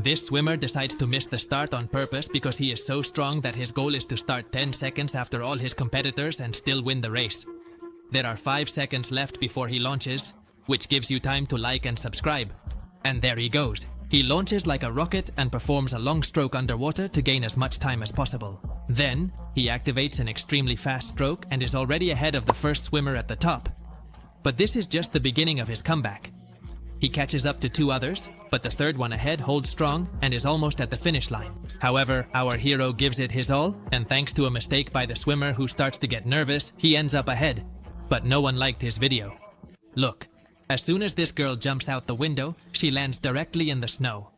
This swimmer decides to miss the start on purpose because he is so strong that his goal is to start 10 seconds after all his competitors and still win the race. There are 5 seconds left before he launches, which gives you time to like and subscribe. And there he goes. He launches like a rocket and performs a long stroke underwater to gain as much time as possible. Then, he activates an extremely fast stroke and is already ahead of the first swimmer at the top. But this is just the beginning of his comeback. He catches up to 2 others, but the third one ahead holds strong and is almost at the finish line. However, our hero gives it his all, and thanks to a mistake by the swimmer who starts to get nervous, he ends up ahead. But no one liked his video. Look, as soon as this girl jumps out the window, she lands directly in the snow.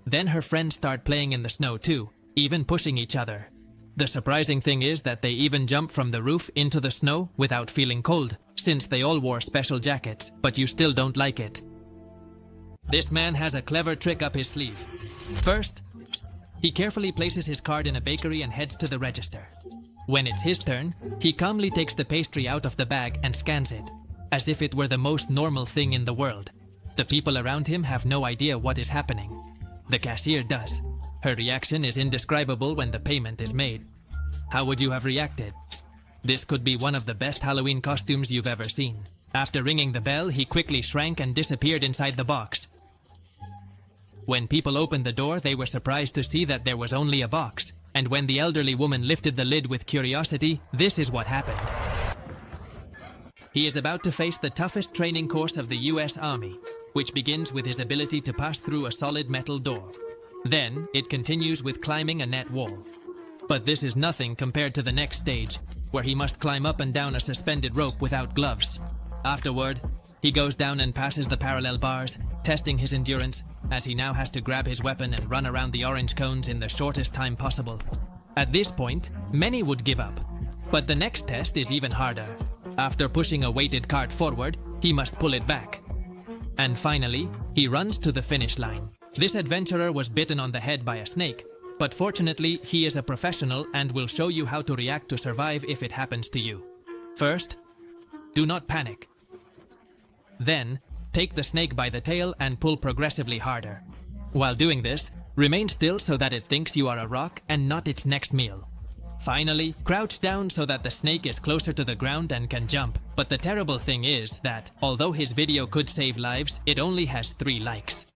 Then her friends start playing in the snow too, even pushing each other. The surprising thing is that they even jump from the roof into the snow without feeling cold, since they all wore special jackets, but you still don't like it. This man has a clever trick up his sleeve. First, he carefully places his card in a bakery and heads to the register. When it's his turn, he calmly takes the pastry out of the bag and scans it, as if it were the most normal thing in the world. The people around him have no idea what is happening. The cashier does. Her reaction is indescribable when the payment is made. How would you have reacted? This could be one of the best Halloween costumes you've ever seen. After ringing the bell, he quickly shrank and disappeared inside the box. When people opened the door, they were surprised to see that there was only a box. And when the elderly woman lifted the lid with curiosity, this is what happened. He is about to face the toughest training course of the US Army, which begins with his ability to pass through a solid metal door. Then, it continues with climbing a net wall. But this is nothing compared to the next stage, where he must climb up and down a suspended rope without gloves. Afterward, he goes down and passes the parallel bars, testing his endurance, as he now has to grab his weapon and run around the orange cones in the shortest time possible. At this point, many would give up. But the next test is even harder. After pushing a weighted cart forward, he must pull it back. And finally, he runs to the finish line. This adventurer was bitten on the head by a snake, but fortunately, he is a professional and will show you how to react to survive if it happens to you. First, do not panic. Then, take the snake by the tail and pull progressively harder. While doing this, remain still so that it thinks you are a rock and not its next meal. Finally, crouch down so that the snake is closer to the ground and can jump. But the terrible thing is that, although his video could save lives, it only has 3 likes.